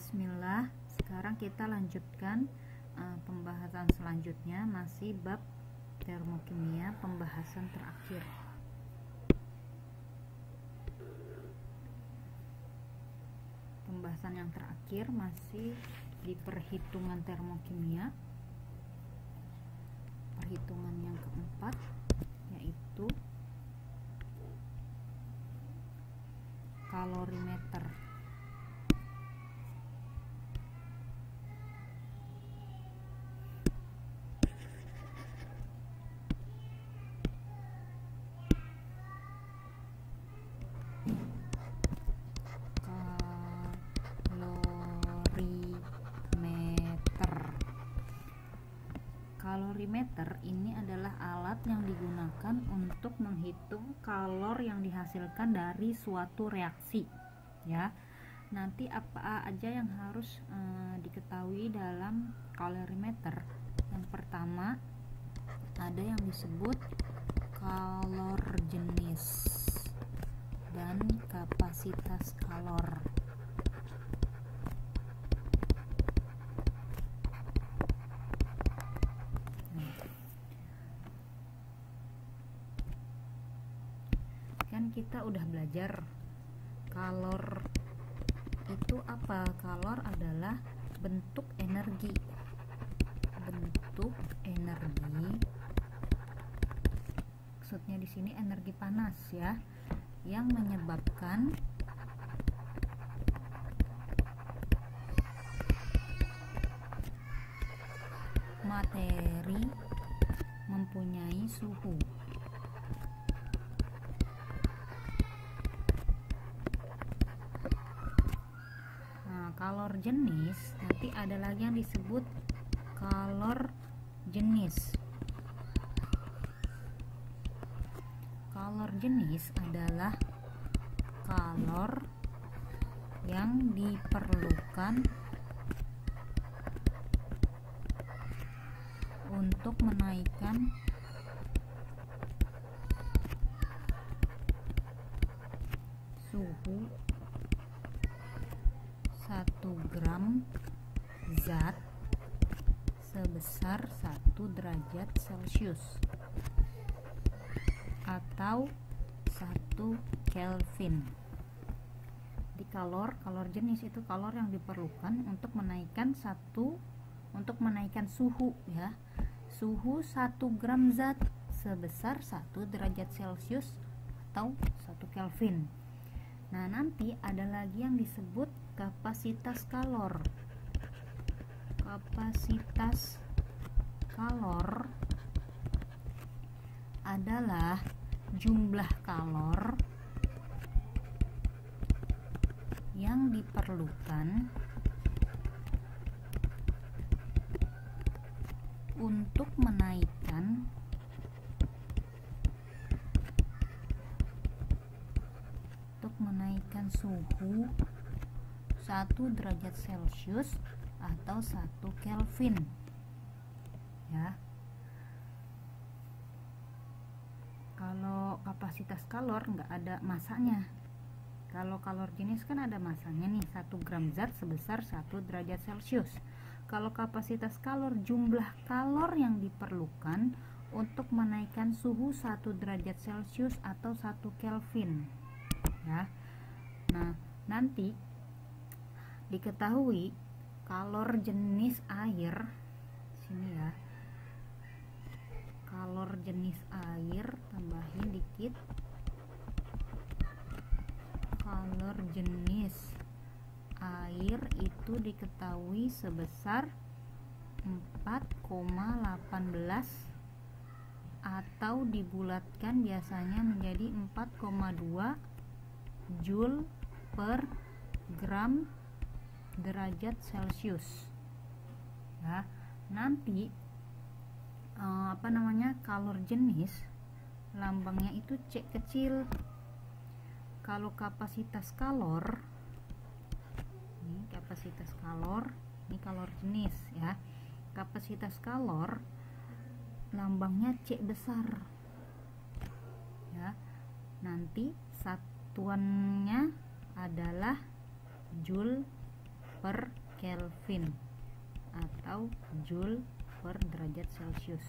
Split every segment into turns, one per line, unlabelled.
Bismillah, sekarang kita lanjutkan pembahasan selanjutnya, masih bab termokimia, pembahasan terakhir. Pembahasan yang terakhir masih di perhitungan termokimia. Perhitungan yang keempat yaitu kalorimeter. Kalorimeter ini adalah alat yang digunakan untuk menghitung kalor yang dihasilkan dari suatu reaksi, ya. Nanti apa aja yang harus diketahui dalam kalorimeter? Yang pertama, ada yang disebut kalor jenis dan kapasitas kalor. Kan kita udah belajar kalor itu apa? Kalor adalah bentuk energi. Bentuk energi. Maksudnya di sini energi panas, ya, yang menyebabkan materi mempunyai suhu. Kalor jenis, nanti ada lagi yang disebut kalor jenis. Kalor jenis adalah kalor yang diperlukan untuk menaikkan suhu 1 gram zat sebesar 1 derajat Celcius atau 1 Kelvin. Di kalor jenis itu kalor yang diperlukan untuk menaikkan suhu, ya. Suhu 1 gram zat sebesar 1 derajat Celcius atau 1 Kelvin. Nah, nanti ada lagi yang disebut kapasitas kalor. Kapasitas kalor adalah jumlah kalor yang diperlukan untuk menaikkan suhu 1 derajat Celcius atau 1 Kelvin, ya. Kalau kapasitas kalor nggak ada masanya. Kalau kalor jenis kan ada masanya nih, 1 gram zat sebesar 1 derajat Celcius. Kalau kapasitas kalor, jumlah kalor yang diperlukan untuk menaikkan suhu 1 derajat Celcius atau 1 Kelvin, ya. Nah, nanti diketahui kalor jenis air, sini ya, kalor jenis air, tambahin dikit, kalor jenis air itu diketahui sebesar 4,18 atau dibulatkan biasanya menjadi 4,2 Joule per gram derajat Celcius, ya. Nanti kalor jenis lambangnya itu C kecil. Kalau kapasitas kalor, ini kapasitas kalor, ini kalor jenis, ya. Kapasitas kalor lambangnya C besar, ya. Nanti satuannya adalah Joule per Kelvin atau Joule per derajat Celcius.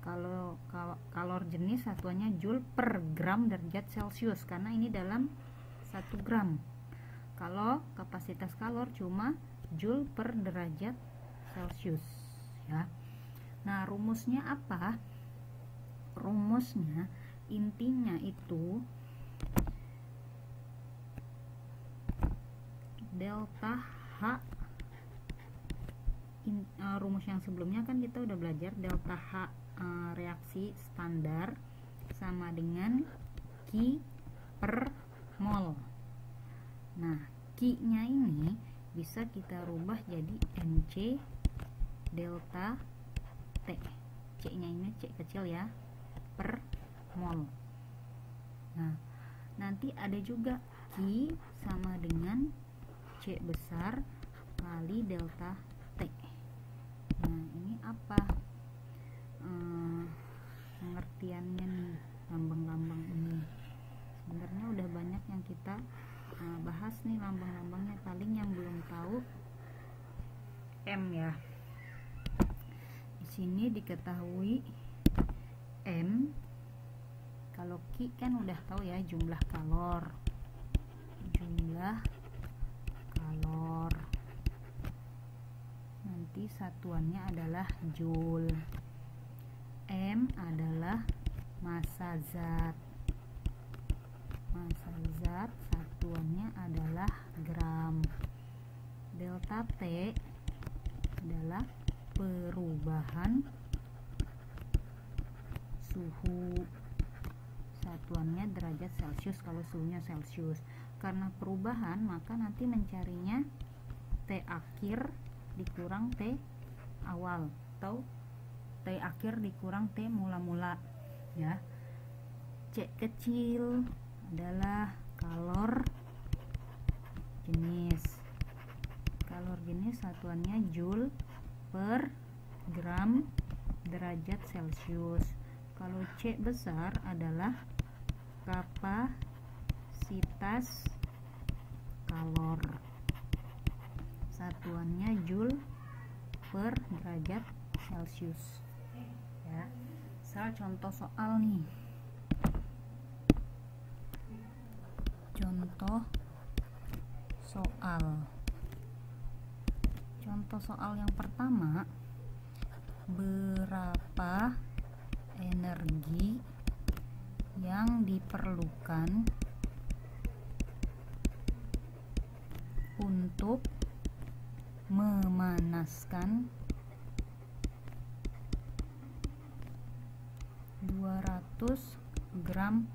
Kalau kalor jenis satuannya Joule per gram derajat Celcius karena ini dalam 1 gram. Kalau kapasitas kalor cuma Joule per derajat Celcius ya. Nah, rumusnya apa? Rumusnya intinya itu delta H. Rumus yang sebelumnya kan kita udah belajar delta H reaksi standar sama dengan Q per mol. Nah, Q-nya ini bisa kita rubah jadi MC delta T. C-nya ini C kecil ya, per mol. Nah, nanti ada juga Q sama dengan C besar kali delta T. Nah, ini apa pengertiannya nih, lambang-lambang ini. Sebenarnya udah banyak yang kita bahas nih lambang-lambangnya, paling yang belum tahu M ya. Di sini diketahui M. Kalau Q kan udah tahu ya, jumlah kalor. Jumlah kalor. Nanti satuannya adalah Joule. M adalah massa zat. Massa zat satuannya adalah gram. Delta T adalah perubahan suhu. Satuannya derajat Celcius kalau suhunya Celcius. Karena perubahan maka nanti mencarinya T akhir dikurang T awal atau T akhir dikurang T mula-mula ya. C kecil adalah kalor jenis. Kalor jenis satuannya Joule per gram derajat Celcius. Kalau C besar adalah kapasitas kalor. Satuannya Joule per derajat Celcius ya. Contoh soal nih. Contoh soal yang pertama, berapa energi yang diperlukan untuk memanaskan 200 gram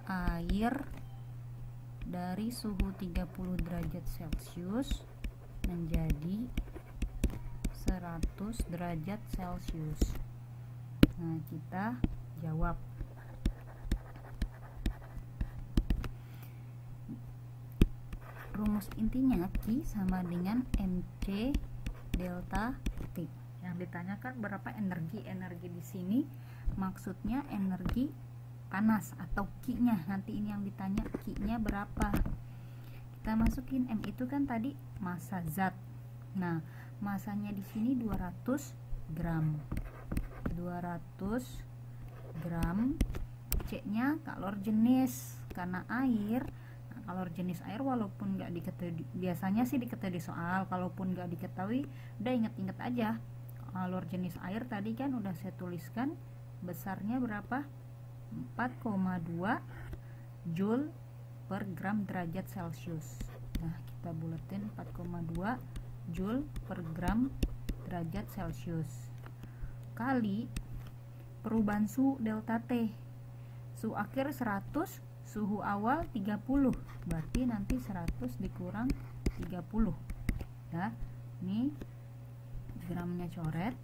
air dari suhu 30 derajat Celcius menjadi 100 derajat Celcius. Nah, kita jawab. Rumus intinya Q sama dengan MC delta T. Yang ditanyakan berapa energi. Energi di sini maksudnya energi panas atau Q-nya. Nanti ini yang ditanya Q-nya berapa. Kita masukin M itu kan tadi massa zat. Nah, masanya di sini 200 gram. 200 gram. C-nya kalor jenis karena air. Nah, kalor jenis air walaupun nggak diketahui, biasanya sih diketahui di soal, kalaupun nggak diketahui udah inget-inget aja. Kalor jenis air tadi kan udah saya tuliskan besarnya berapa, 4,2 Joule per gram derajat Celcius. Nah, kita buletin 4,2 Joule per gram derajat Celcius kali perubahan suhu delta T. Suhu akhir 100, suhu awal 30, berarti nanti 100 dikurang 30 ya. Ini gramnya coret,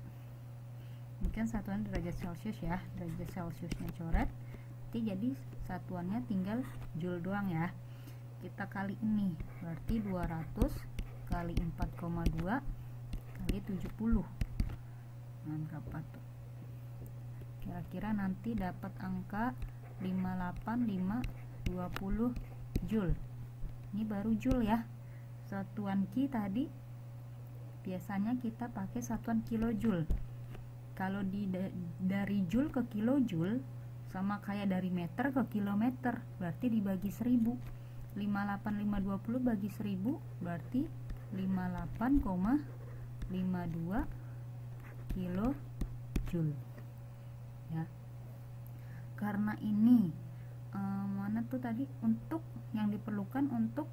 mungkin satuan derajat Celcius ya, derajat Celciusnya coret, jadi satuannya tinggal Joule doang ya. Kita kali ini berarti 200 kali 4,2 kali 70. Nah, berapa tuh? Kira-kira nanti dapat angka 58520 Joule. Ini baru Joule ya. Satuan Ki tadi biasanya kita pakai satuan kilojoule. Kalau dari joule ke kilojoule sama kayak dari meter ke kilometer, berarti dibagi 1000. 58520 bagi 1000 berarti 58,52 kilojoule ya. Karena ini mana tuh tadi, untuk yang diperlukan untuk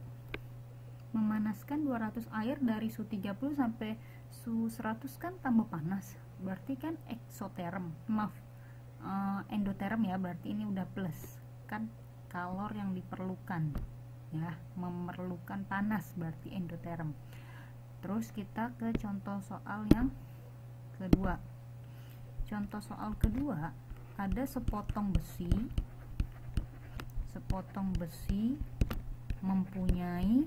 memanaskan 200 air dari suhu 30 sampai suhu 100 kan tambah panas, berarti kan eksoterm, endoterm ya, berarti ini udah plus kan kalor yang diperlukan ya, memerlukan panas, berarti endoterm. Terus kita ke contoh soal yang kedua. Contoh soal kedua, ada sepotong besi mempunyai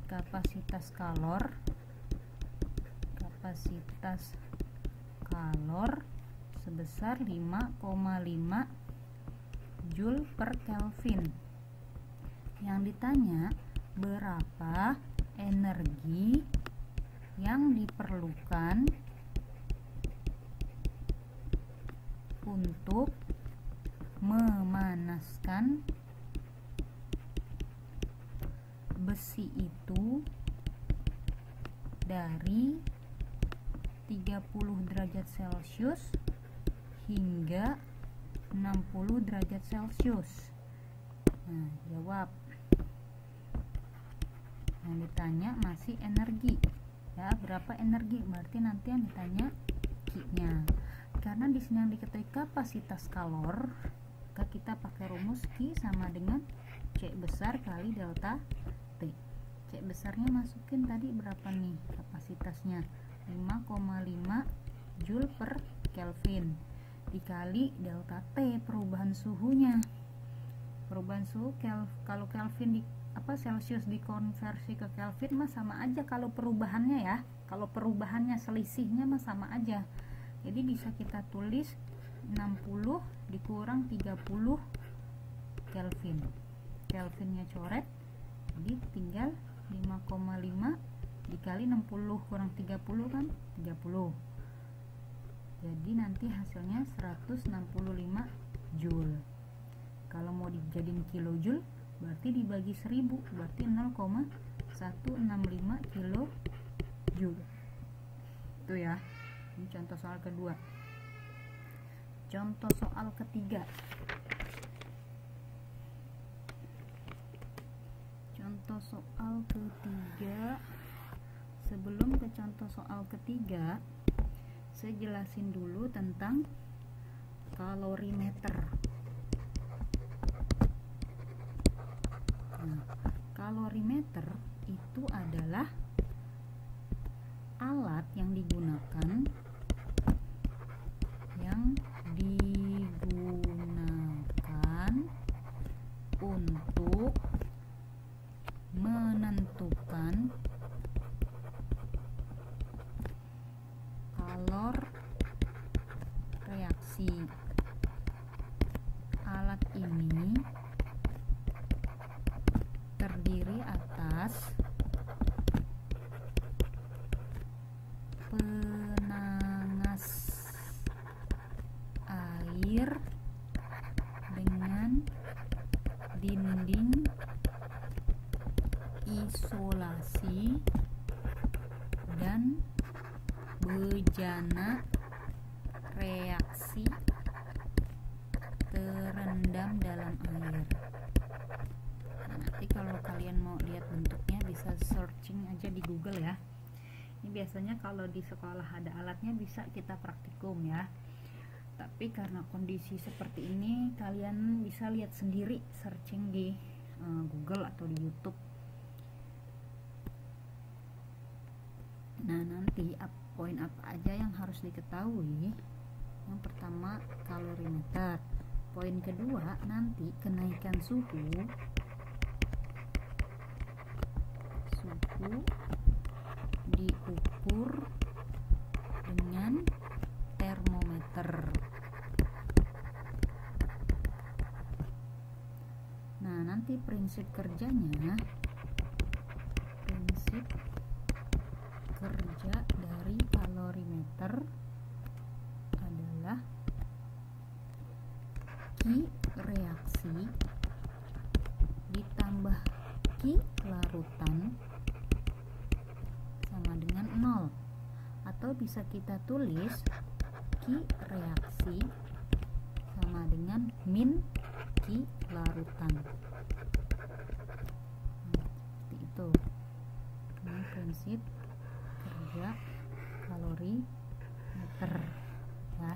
kapasitas kalor sebesar 5,5 Joule per Kelvin. Yang ditanya berapa energi yang diperlukan untuk memanaskan besi itu dari 30 derajat Celcius hingga 60 derajat Celcius. Nah, jawab. Yang ditanya masih energi ya, berapa energi, berarti nanti yang ditanya Q-nya. Karena di sini yang diketahui kapasitas kalor, maka kita pakai rumus Q sama dengan C besar kali delta T. C besarnya masukin tadi berapa nih kapasitasnya, 5,5 Joule per Kelvin dikali delta T, perubahan suhunya. Perubahan suhu kalau Kelvin Celcius dikonversi ke Kelvin mah sama aja kalau perubahannya ya. Kalau perubahannya selisihnya mah sama aja. Jadi bisa kita tulis 60 dikurang 30 Kelvin. Kelvinnya coret. Jadi tinggal 5,5 dikali 60 kurang 30 kan 30. Jadi nanti hasilnya 165 Joule. Kalau mau dijadiin kilojoule berarti dibagi 1000 berarti 0,165 kilojoule. Itu ya. Ini contoh soal kedua. Contoh soal ketiga. Contoh soal ketiga. Sebelum ke contoh soal ketiga, saya jelasin dulu tentang kalorimeter. Nah, kalorimeter itu adalah alat yang digunakan untuk menentukan kalor reaksi. Alat ini terdiri atas penanas air dengan dinding isolasi dan bejana reaksi terendam dalam air. Nah, nanti kalau kalian mau lihat bentuknya bisa searching aja di Google ya. Ini biasanya kalau di sekolah ada alatnya bisa kita praktikum ya. Tapi karena kondisi seperti ini kalian bisa lihat sendiri, searching di Google atau di YouTube. Nah, nanti poin apa aja yang harus diketahui? Yang pertama kalorimeter. Poin kedua nanti kenaikan suhu diukur dengan termometer. Nah, nanti prinsip kerjanya, prinsip kerja dari kalorimeter adalah Q reaksi ditambah Q larutan sama dengan 0, atau bisa kita tulis Q reaksi sama dengan min Q larutan. Seperti itu. Ini prinsip kerja kalorimeter ya.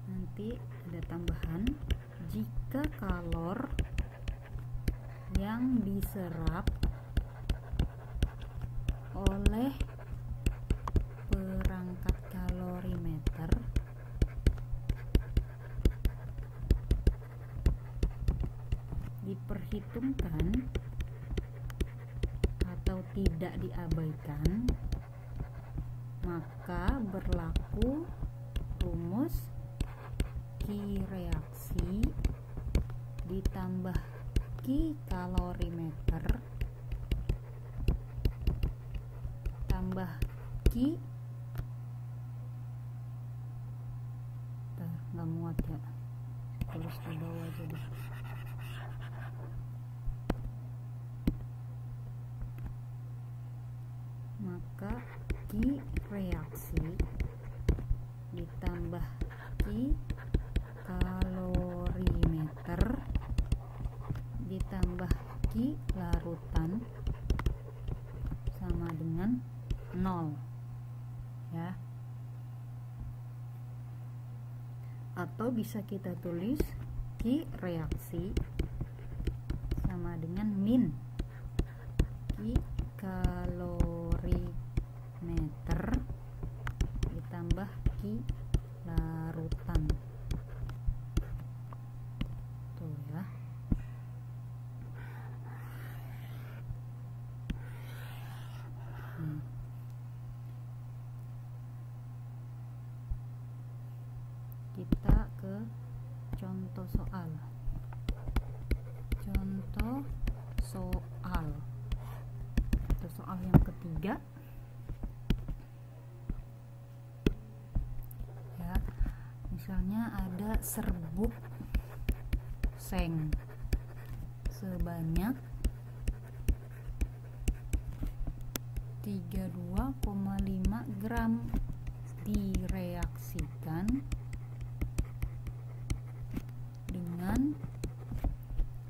Nanti ada tambahan, jika kalor yang diserap oleh perangkat kalorimeter diperhitungkan atau tidak diabaikan, maka berlaku rumus Q reaksi ditambah Q kalorimeter tambah Q, nggak muat ya, tulis di bawah aja deh. Maka Q reaksi ditambah Q kalorimeter ditambah Q larutan sama dengan 0 ya. Atau bisa kita tulis Q reaksi sama dengan min Q kalorimeter ditambah Q larutan. Tuh ya. Kita ke contoh soal. Contoh soal yang ketiga ya. Misalnya ada serbuk seng sebanyak 32,5 gram direaksikan dengan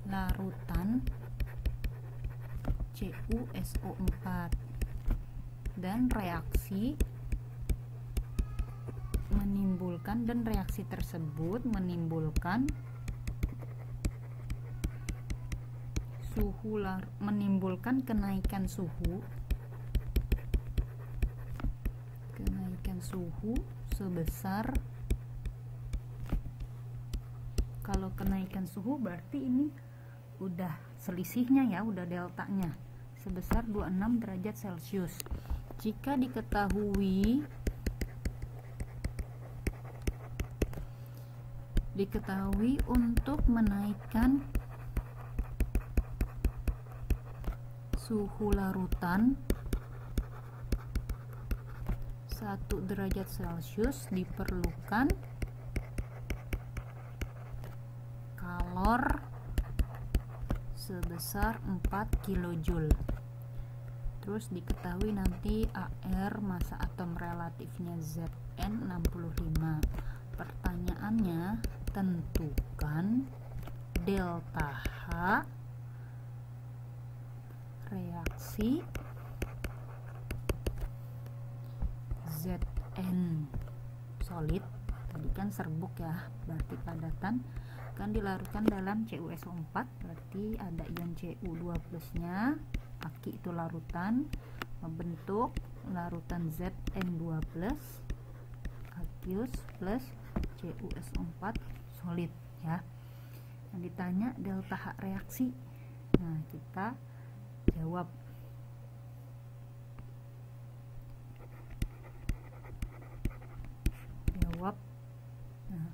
larutan CuSO4 dan reaksi tersebut menimbulkan kenaikan suhu sebesar, kalau kenaikan suhu berarti ini udah selisihnya ya, udah deltanya sebesar 26 derajat Celcius. Jika diketahui untuk menaikkan suhu larutan 1 derajat Celcius diperlukan kalor sebesar 4 kJ. Terus diketahui nanti AR massa atom relatifnya Zn 65. Pertanyaannya, tentukan delta H reaksi Zn solid, tadi kan serbuk ya, berarti padatan, kan dilarutkan dalam CuSO4, berarti ada ion Cu2+ nya, aki itu larutan, membentuk larutan Zn2+, aqueous plus CuSO4 solid ya. Yang ditanya delta H reaksi, nah kita jawab jawab. Nah,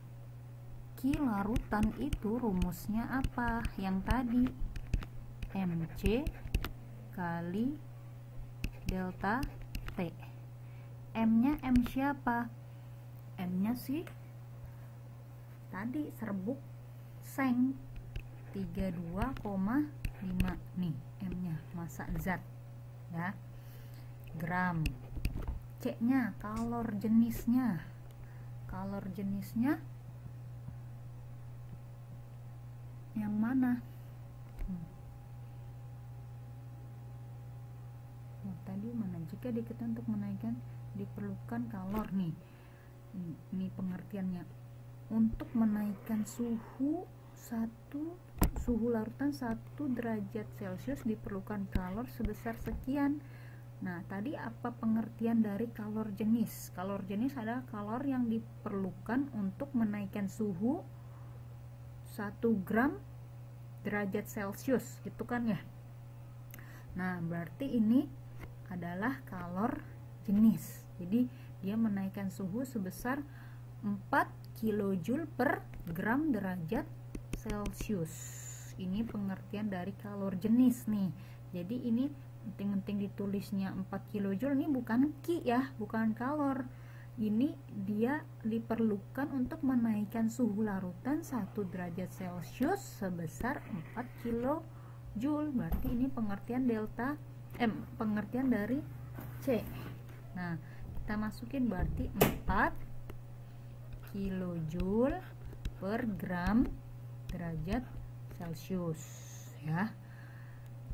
Q larutan itu rumusnya apa? Yang tadi MC kali delta T. M-nya M siapa? M-nya sih tadi serbuk seng 32,5 nih M-nya, massa zat ya. Gram. C-nya kalor jenisnya. Kalor jenisnya yang mana? Tadi mana? Jika diketahui untuk menaikkan diperlukan kalor nih. Ini pengertiannya. Untuk menaikkan suhu larutan 1 derajat Celcius diperlukan kalor sebesar sekian. Nah, tadi apa pengertian dari kalor jenis? Kalor jenis adalah kalor yang diperlukan untuk menaikkan suhu 1 gram derajat Celcius, gitu kan ya. Nah, berarti ini adalah kalor jenis. Jadi dia menaikkan suhu sebesar 4 kJ per gram derajat Celcius. Ini pengertian dari kalor jenis nih. Jadi ini penting-penting ditulisnya 4 kJ, ini bukan Q ya, bukan kalor. Ini dia diperlukan untuk menaikkan suhu larutan 1 derajat Celcius sebesar 4 kJ. Berarti ini pengertian pengertian dari C. Nah, kita masukin berarti 4 kJ per gram derajat Celcius ya.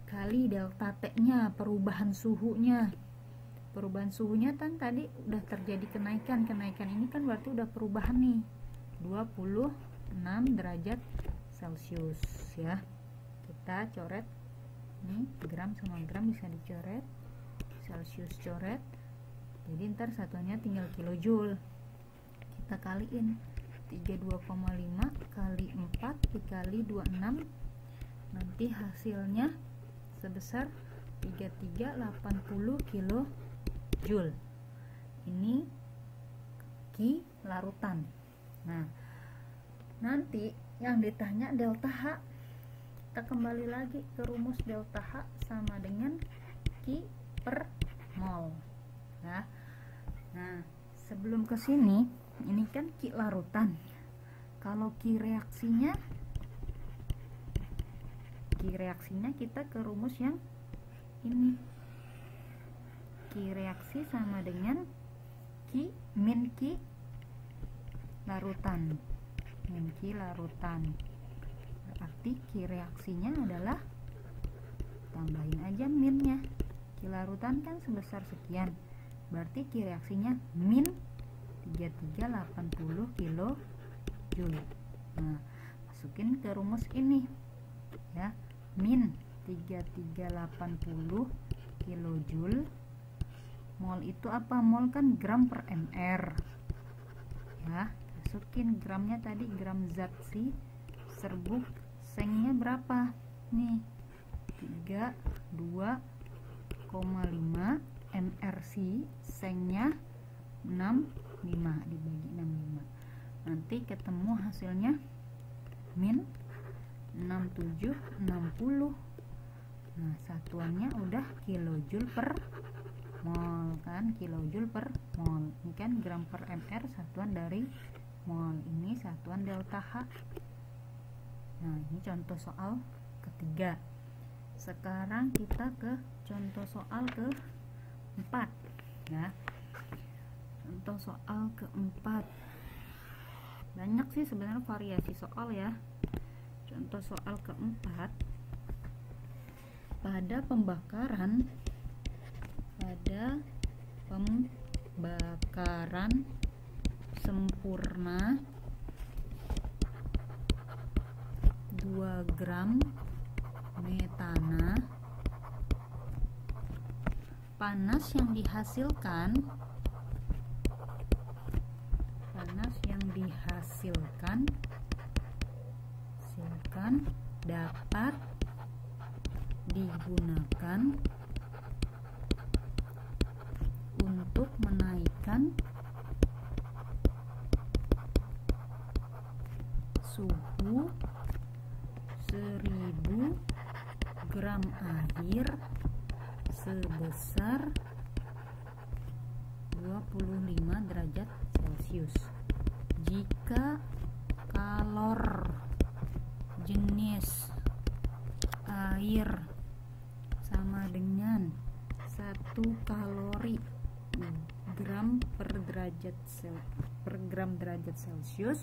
Kali delta T-nya, perubahan suhunya. Perubahan suhunya kan tadi udah terjadi kenaikan ini kan berarti udah perubahan nih 26 derajat Celcius ya. Kita coret nih, gram sama gram bisa dicoret, Celcius coret, jadi ntar satuannya tinggal kilojoule. Kita kaliin 32,5 kali 4 dikali 26, nanti hasilnya sebesar 3380 kJ. Ini Q larutan. Nah, nanti yang ditanya delta H, kita kembali lagi ke rumus delta H sama dengan Q per mol ya. Nah, sebelum ke sini ini kan Q larutan. Kalau Q reaksinya kita ke rumus yang ini. Q reaksi sama dengan min Q larutan. Min Q larutan. Berarti Q reaksinya adalah, tambahin aja minnya. Q larutan kan sebesar sekian. Berarti Q reaksinya min 3380 kJ. Nah, masukin ke rumus ini ya. Min 3380 kJ. Mol itu apa? Mol kan gram per mr ya. Masukin gramnya tadi, gram zat si serbuk sengnya berapa nih? 32,5 mrc, sengnya 65 dibagi 65, nanti ketemu hasilnya min 6760. Nah, satuannya udah kilojoule per mol kan, kilojoule per mol. Ini kan gram per mr satuan dari mol, ini satuan delta H. Nah, ini contoh soal ketiga. Sekarang kita ke contoh soal keempat ya. Contoh soal keempat, banyak sih sebenarnya variasi soal ya. Contoh soal keempat, pada pembakaran sempurna 2 gram metana, panas yang dihasilkan dapat digunakan untuk menaikkan suhu 1000 gram air sebesar 25 derajat Celcius. Jika kalor jenis air sama dengan 1 kalori gram per gram derajat Celcius,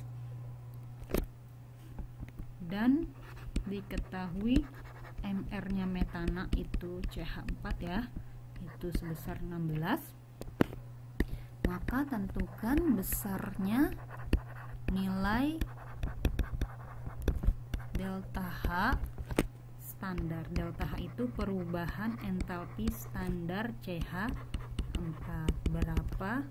dan diketahui MR-nya metana itu CH4 ya, itu sebesar 16, maka tentukan besarnya nilai delta H standar. Delta H itu perubahan entalpi standar CH4, berapa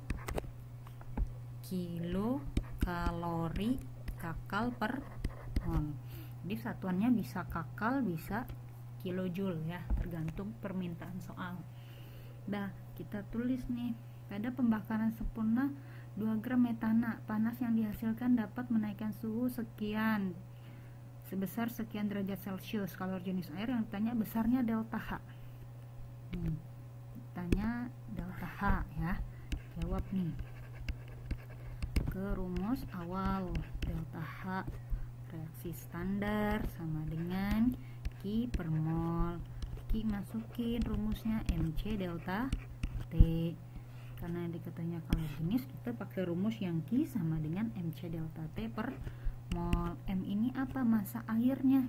kilokalori kakal per mol. Jadi satuannya bisa kakal, bisa kilojoule ya, tergantung permintaan soal. Nah, kita tulis nih, pada pembakaran sempurna 2 gram metana, panas yang dihasilkan dapat menaikkan suhu sekian sebesar sekian derajat Celcius. Kalor jenis air yang ditanya besarnya delta H. Tanya delta H ya. Jawab nih ke rumus awal. Delta H reaksi standar sama dengan Q per mol. Q masukin rumusnya MC delta T. Karena dikatanya kalor jenis, kita pakai rumus yang Q sama dengan MC delta T per mol. M ini apa? Massa airnya.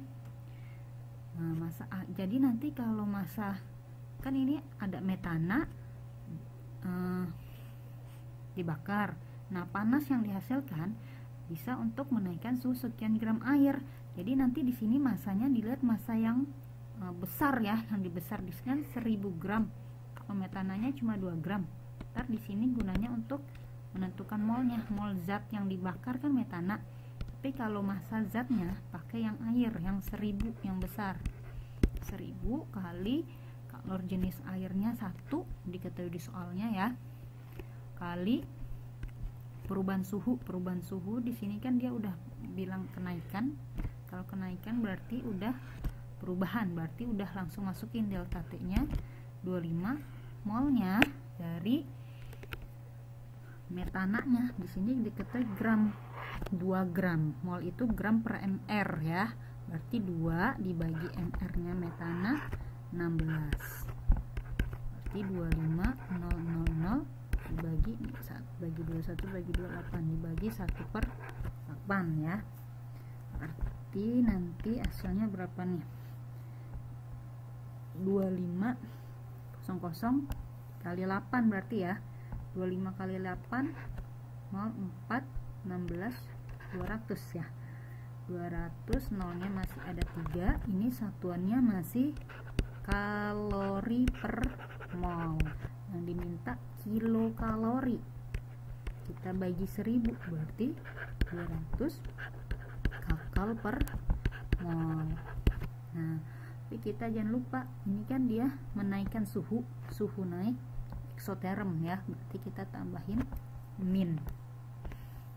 Nah, jadi nanti kalau massa, kan ini ada metana dibakar. Nah, panas yang dihasilkan bisa untuk menaikkan suhu sekian gram air. Jadi nanti di sini masanya dilihat massa yang besar ya, yang dibesar di sini kan 1000 gram. Kalau metananya cuma 2 gram. Ntar di sini gunanya untuk menentukan molnya. Mol zat yang dibakar kan metana. Tapi kalau massa zatnya pakai yang air, yang 1000 yang besar. 1000 kali kalor jenis airnya 1, diketahui di soalnya ya, kali perubahan suhu di sini kan dia udah bilang kenaikan. Kalau kenaikan berarti udah perubahan, berarti udah langsung masukin delta T nya 25, molnya dari metananya di sini diketahui gram, 2 gram. Mol itu gram per mr ya, berarti 2 dibagi mr nya metana 16, berarti 25,000 dibagi 1 bagi 21 bagi 28 dibagi 1 per 8 ya, berarti nanti hasilnya berapa nih? 2500 kali 8 berarti ya, 25 kali 8 mol 4 16 200 ya, 200, nolnya masih ada 3, ini satuannya masih kalori per mol. Yang diminta kilokalori, kita bagi 1000 berarti 200 kakal per mol. Nah, tapi kita jangan lupa ini kan dia menaikkan suhu naik eksoterm ya, berarti kita tambahin min.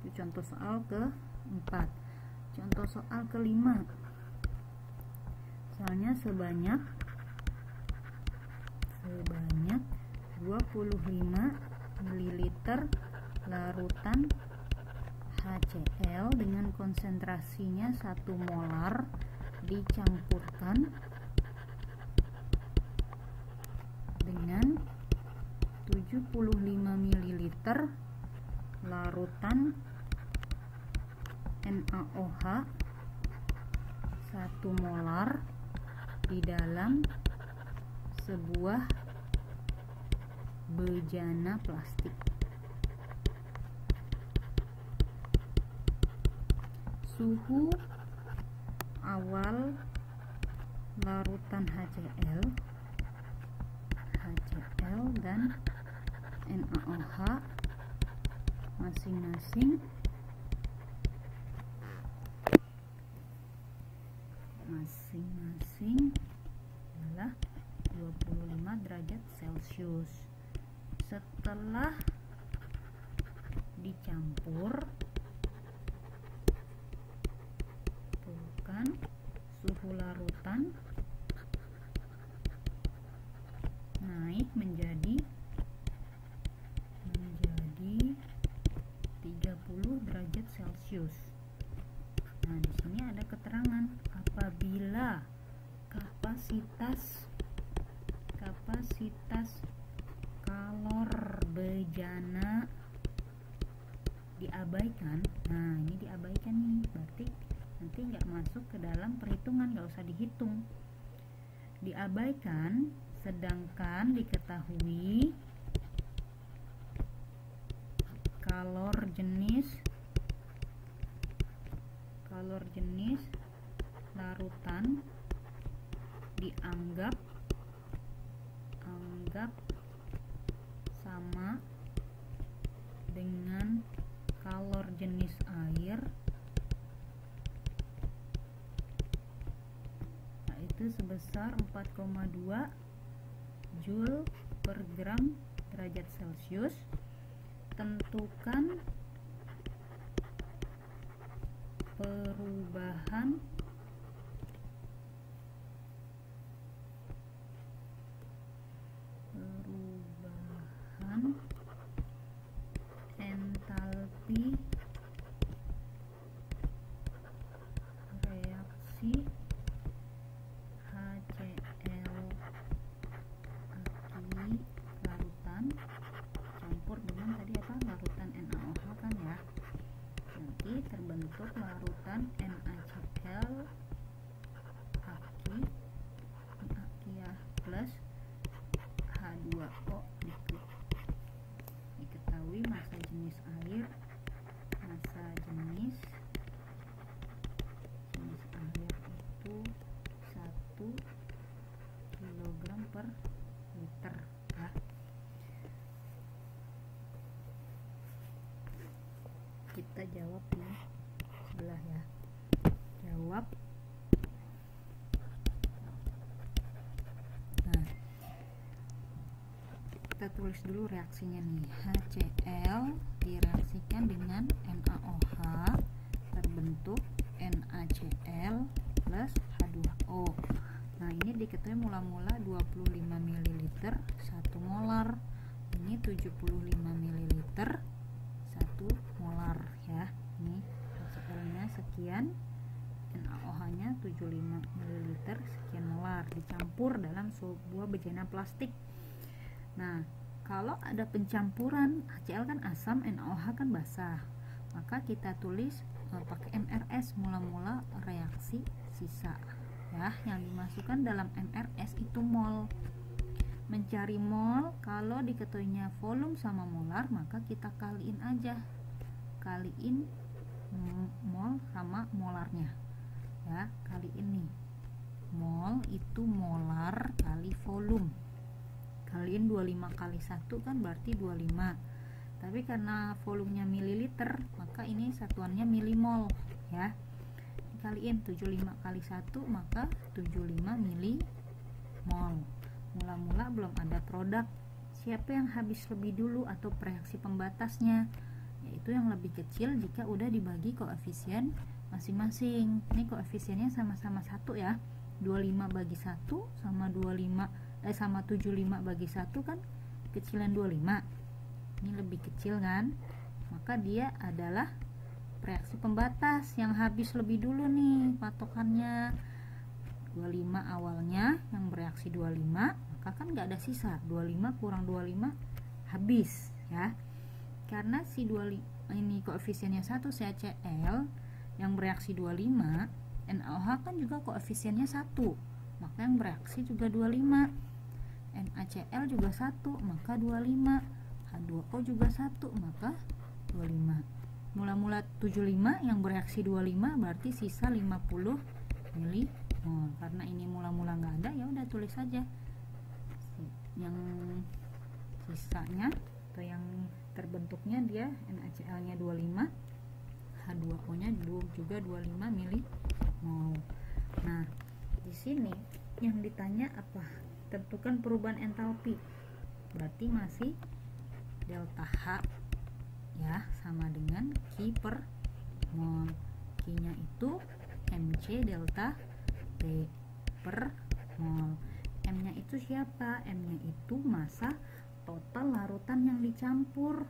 Itu contoh soal ke-4. Contoh soal ke-5, soalnya sebanyak 25 ml larutan HCl dengan konsentrasinya 1 molar dicampurkan dengan 75 ml larutan NaOH 1 molar di dalam sebuah bejana plastik. Suhu awal larutan HCl dan NaOH masing-masing adalah 25 derajat Celcius. Setelah dicampur larutan, suhu larutan naik menjadi 30 derajat Celcius. Nah, di sini ada keterangan apabila kapasitas kalor bejana diabaikan. Nah, ini diabaikan nih, berarti nanti nggak masuk ke dalam perhitungan, nggak usah dihitung, diabaikan. Sedangkan diketahui kalor jenis larutan dianggap sama dengan kalor jenis air, yaitu sebesar 4,2 Joule per gram derajat Celcius. Tentukan perubahan entalpi reaksi HCl aki larutan campur dengan tadi apa, larutan NaOH kan ya. Nanti terbentuk larutan NaCl aki ya plus H2O liquid. Diketahui massa jenis air, massa jenis air itu 1 kg per liter ya. Kita jawab di sebelah ya. Jawab. Nah, kita tulis dulu reaksinya nih. HCl direaksikan dengan NaOH, terbentuk NaCl plus H2O. Nah, ini diketahui mula-mula 25 ml 1 molar. Ini 75 ml 1 molar ya. Ini HCl-nya sekian, NaOH-nya 75 ml sekian molar, dicampur dalam sebuah bejana plastik. Nah, kalau ada pencampuran, HCl kan asam, NaOH kan basah, maka kita tulis pakai MRS, mula-mula reaksi sisa ya. Yang dimasukkan dalam MRS itu mol. Mencari mol, kalau diketahuinya volume sama molar, maka kita kaliin aja, kaliin mol sama molarnya ya. Kaliin nih, mol itu molar kali volume, kaliin 25 kali 1 kan berarti 25, tapi karena volumenya mililiter maka ini satuannya milimol ya. Kaliin 75 kali 1 maka 75 milimol. Mula-mula belum ada produk, siapa yang habis lebih dulu atau reaksi pembatasnya, yaitu yang lebih kecil jika udah dibagi koefisien masing-masing. Ini koefisiennya sama-sama 1 ya, 25 bagi 1 sama 75 bagi 1 kan kecilan 25, ini lebih kecil kan, maka dia adalah reaksi pembatas yang habis lebih dulu nih patokannya. 25 awalnya yang bereaksi 25, maka kan nggak ada sisa, 25 kurang 25 habis ya. Karena si 25 ini koefisiennya 1, CaCl yang bereaksi 25, NaOH kan juga koefisiennya 1, maka yang bereaksi juga 25. NaCl juga 1, maka 25. H2O juga 1, maka 25. Mula-mula 75 yang bereaksi 25, berarti sisa 50 mili. Karena ini mula-mula nggak ada, ya udah tulis saja yang sisanya atau yang terbentuknya dia NaCl-nya 25, H2O-nya juga 25 mili. Nah, di sini yang ditanya apa? Tentukan perubahan entalpi, berarti masih delta H ya, sama dengan Q per mol. Q nya itu mc delta T per mol. M-nya itu siapa? M-nya itu massa total larutan yang dicampur.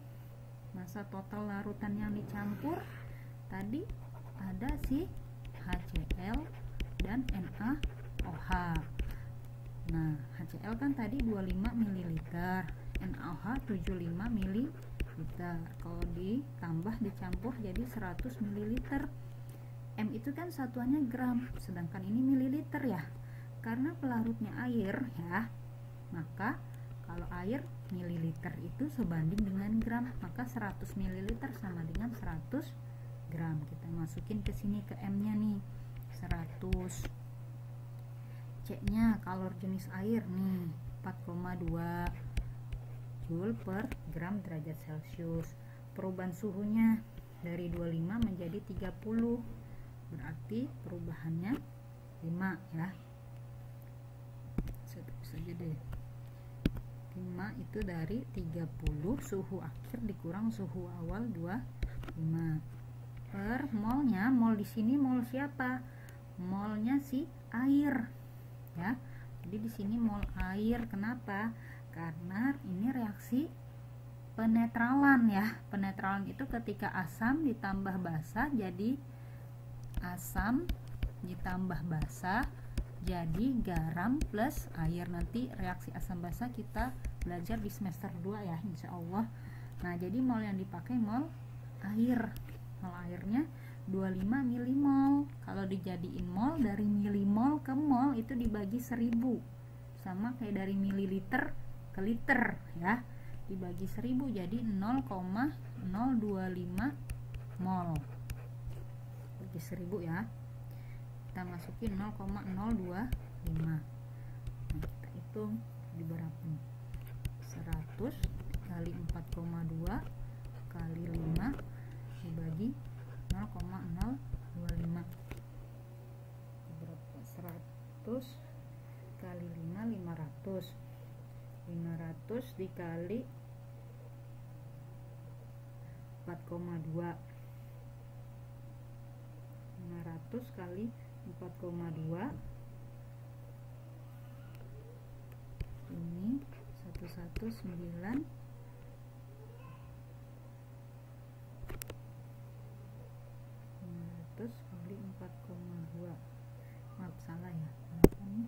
Massa total larutan yang dicampur tadi ada si HCl dan NaOH. Nah, HCl kan tadi 25 ml, NaOH 75 ml. Kalau ditambah dicampur jadi 100 ml. M itu kan satuannya gram, sedangkan ini mililiter ya. Karena pelarutnya air ya, maka kalau air mililiter itu sebanding dengan gram, maka 100 ml sama dengan 100 gram. Kita masukin ke sini ke M-nya nih, 100. C-nya kalor jenis air nih, 4,2 Joule per gram derajat Celcius. Perubahan suhunya dari 25 menjadi 30. Berarti perubahannya 5 ya. Saja deh. 5 itu dari 30 suhu akhir dikurang suhu awal 25 per molnya. Mol di sini mol siapa? Molnya si air ya. Jadi di sini mol air. Kenapa? Karena ini reaksi penetralan ya. Penetralan itu ketika asam ditambah basa jadi asam ditambah basa jadi garam plus air. Nanti reaksi asam basa kita belajar di semester 2 ya, insya Allah. Nah, jadi mol yang dipakai mol air. Mol airnya 25 milimol. Kalau dijadiin mol, dari milimol ke mol itu dibagi 1000. Sama kayak dari mililiter ke liter ya. Dibagi 1000 jadi 0,025 mol. Bagi 1000 ya. Kita masukin 0,025. Nah, kita hitung di berapa nih? 100 kali 4,2 kali 5 dibagi 0,025. Berapa? 100 kali 5 500. 500 dikali 4,2. 500 kali 4,2 ini 119 500 kali 4,2. Maaf salah ya. Kenapa nih?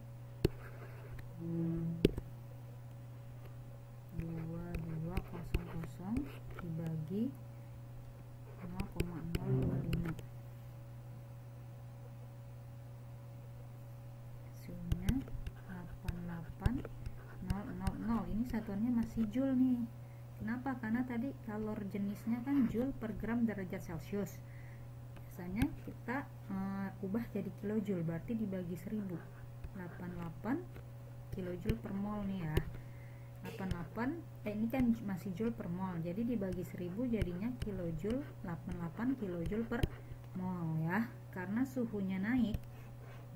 2200 dibagi 0,025. Hasilnya 88.000. Ini satuannya masih joule nih. Kenapa? Karena tadi kalor jenisnya kan joule per gram derajat Celcius. Biasanya kita ubah jadi kilojoule, berarti dibagi 1000. 88 kilojoule per mol nih ya. 88 ini kan masih joule per mol, jadi dibagi 1000 jadinya kilojoule. 88 kilojoule per mol ya. Karena suhunya naik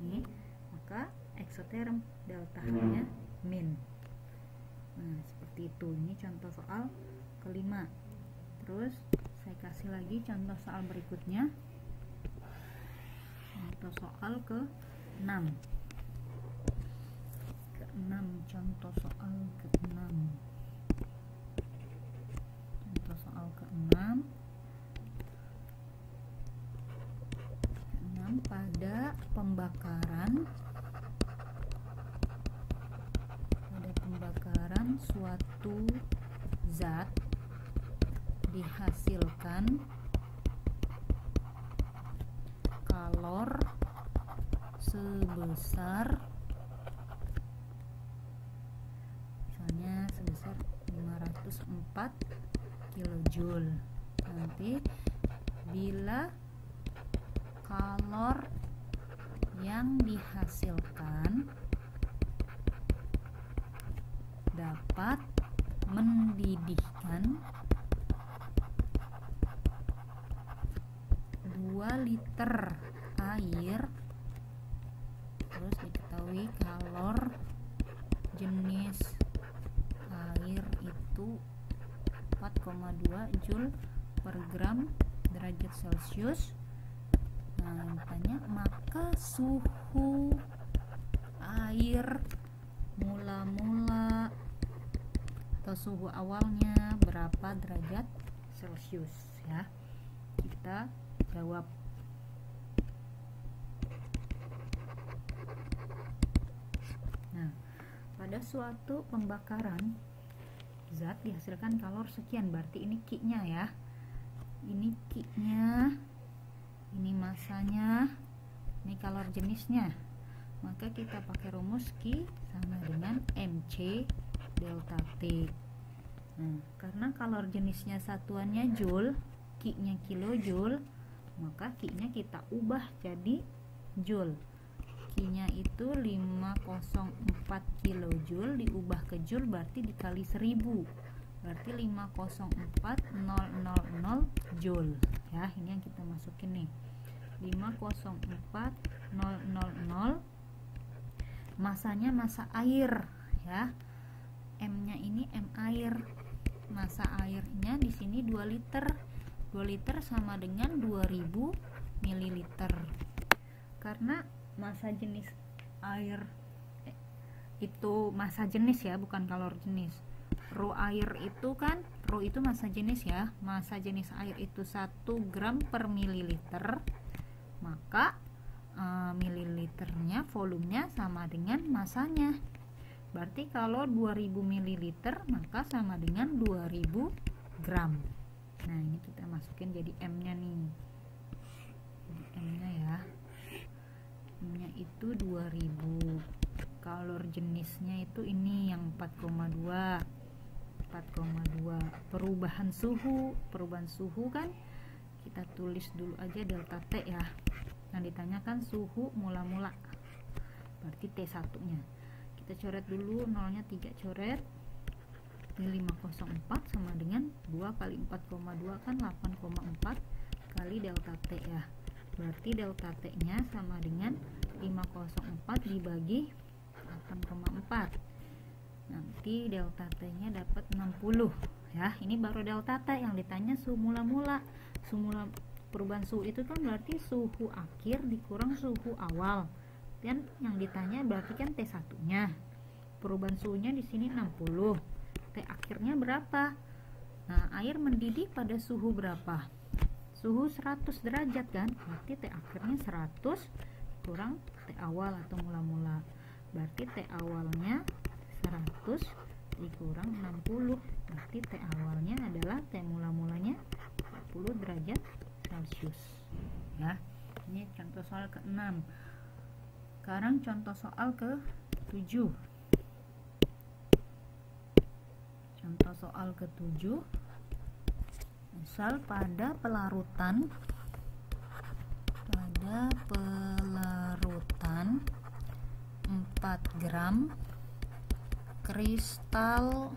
nih, maka eksoterm, delta H-nya min. Nah, seperti itu. Ini contoh soal kelima. Terus saya kasih lagi contoh soal berikutnya. Contoh soal ke-6. Contoh soal ke-6. Contoh soal ke-6. Pada pembakaran suatu zat dihasilkan kalor sebesar misalnya sebesar 504 kilojoule. Nanti bila kalor yang dihasilkan dapat mendidihkan 2 liter air. Terus diketahui kalor jenis air itu 4,2 Joule per gram derajat Celcius. Nah, tanya maka maka suhu air mula-mula atau suhu awalnya berapa derajat Celcius ya. Kita jawab. Nah, pada suatu pembakaran zat dihasilkan kalor sekian, berarti ini Q-nya ya. Ini Q-nya, ini masanya, ini kalor jenisnya. Maka kita pakai rumus Q sama dengan MC delta T. Nah, karena kalor jenisnya satuannya joule, Q-nya kilojoule, maka Q-nya kita ubah jadi joule. Q-nya itu 504 kilojoule diubah ke joule, berarti dikali 1000, berarti 504.000 joule ya. Ini yang kita masukin nih, 504.000. Masanya masa air ya, M-nya ini M air, masa airnya di sini 2 liter. 2 liter sama dengan 2000 ml. Karena masa jenis air itu masa jenis ya, bukan kalor jenis. Rho air itu kan, rho itu masa jenis ya. Masa jenis air itu 1 gram per mililiter. Maka mililiternya, volumenya sama dengan masanya. Berarti kalau 2000 ml maka sama dengan 2000 gram. Nah, ini kita masukin jadi M-nya nih. Jadi M-nya ya. M-nya itu 2000. Kalor jenisnya itu ini yang 4,2. 4,2. Perubahan suhu kan kita tulis dulu aja delta T ya. Yang ditanyakan suhu mula-mula, berarti T1 nya kita coret dulu, nolnya 3 coret. Ini 504 sama dengan 2 kali 4,2 kan 8,4 kali delta T ya. Berarti delta T nya sama dengan 504 dibagi 8,4. Nanti delta T nya dapat 60 ya. Ini baru delta T. Yang ditanya suhu mula-mula. Perubahan suhu itu kan berarti suhu akhir dikurang suhu awal. Dan yang ditanya berarti kan T1 nya. Perubahan suhunya di sini 60. T akhirnya berapa? Nah, air mendidih pada suhu berapa? Suhu 100 derajat kan? Berarti T akhirnya 100 kurang T awal atau mula-mula. Berarti T awalnya 100 dikurang 60. Berarti T awalnya adalah T mula-mulanya 40 derajat Celcius ya. Ini contoh soal ke-6. Sekarang contoh soal ke-7. Contoh soal ke-7. Misal pada pelarutan 4 gram kristal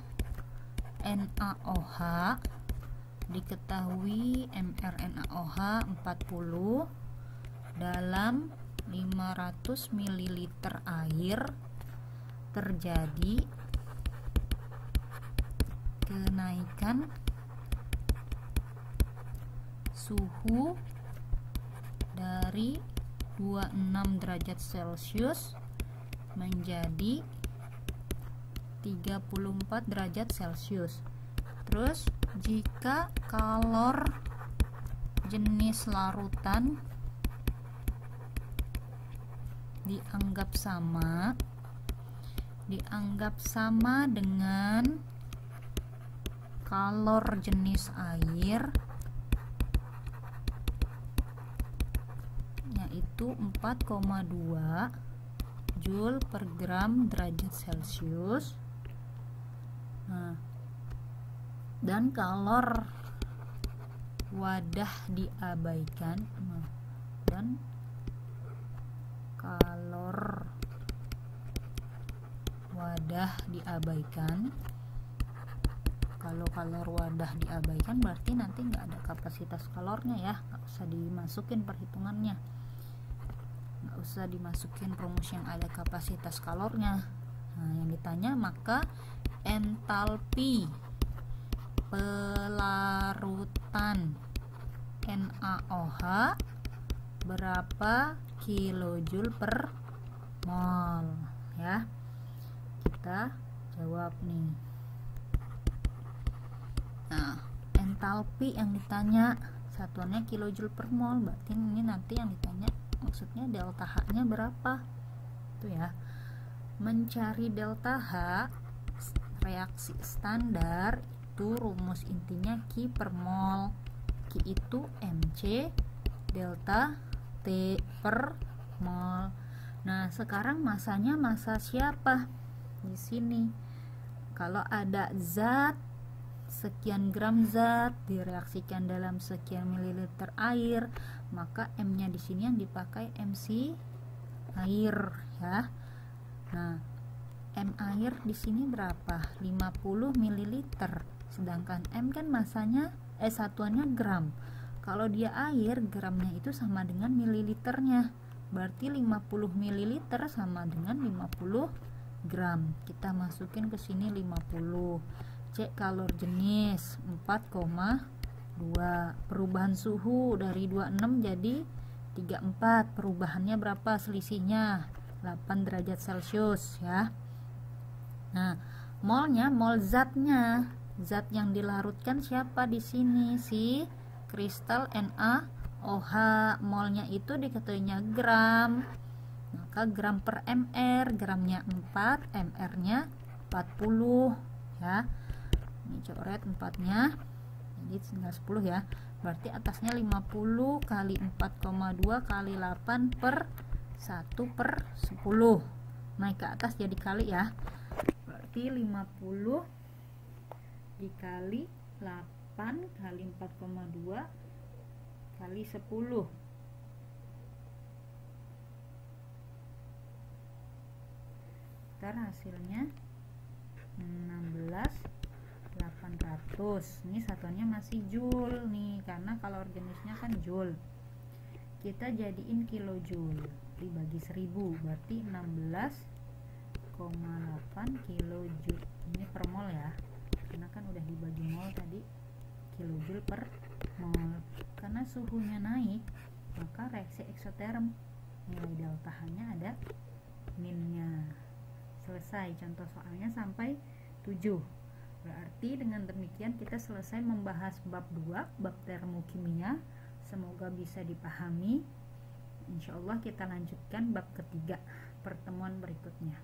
NaOH, diketahui mRNaOH 40 dalam 500 ml air, terjadi kenaikan suhu dari 26 derajat Celcius menjadi 34 derajat Celcius. Terus jika kalor jenis larutan dianggap sama dengan kalor jenis air, yaitu 4,2 Joule per gram derajat Celcius. Nah, dan kalor wadah diabaikan, dan kalor wadah diabaikan. Kalau kalor wadah diabaikan berarti nanti nggak ada kapasitas kalornya ya, nggak usah dimasukin perhitungannya, nggak usah dimasukin rumus yang ada kapasitas kalornya. Nah, yang ditanya maka entalpi pelarutan NaOH berapa kilojoule per mol ya. Kita jawab nih. Nah, entalpi yang ditanya satuannya kilojoule per mol, berarti ini nanti yang ditanya maksudnya delta H-nya berapa. Itu ya. Mencari delta H reaksi standar itu rumus intinya Q per mol. Q itu mc delta T per mol. Nah, sekarang masanya massa siapa? Di sini. Kalau ada zat sekian gram zat direaksikan dalam sekian mililiter air, maka M-nya di sini yang dipakai MC air ya. Nah, M air di sini berapa? 50 ml. Sedangkan M kan masanya satuannya gram. Kalau dia air, gramnya itu sama dengan mililiternya. Berarti 50 ml sama dengan 50 gram. Kita masukin ke sini 50. Cek kalor jenis 4,2. Perubahan suhu dari 26 jadi 34. Perubahannya berapa selisihnya? 8 derajat Celcius ya. Nah, molnya, mol zatnya. Zat yang dilarutkan siapa di sini? Si kristal NaOH. Molnya itu diketahuinya gram. Maka gram per mr, gramnya 4, mr-nya 40 ya. Ini coret 4-nya. Jadi tinggal 10 ya. Berarti atasnya 50 kali 4,2 kali 8 per 1 per 10. Naik ke atas jadi kali ya. Berarti 50 dikali 8 kali 4,2 kali 10. Ntar hasilnya 16.800. Ini satuannya masih joule nih, karena kalor jenisnya kan joule. Kita jadiin kilojoule dibagi 1000, berarti 16,8 kilojoule. Ini per mol ya, karena kan udah dibagi mol tadi, kilojoule per mol. Karena suhunya naik, maka reaksi eksoterm, nilai delta H-nya ada minnya. Selesai contoh soalnya sampai 7. Berarti dengan demikian kita selesai membahas bab 2, bab termokimia. Semoga bisa dipahami. Insya Allah kita lanjutkan bab ketiga pertemuan berikutnya.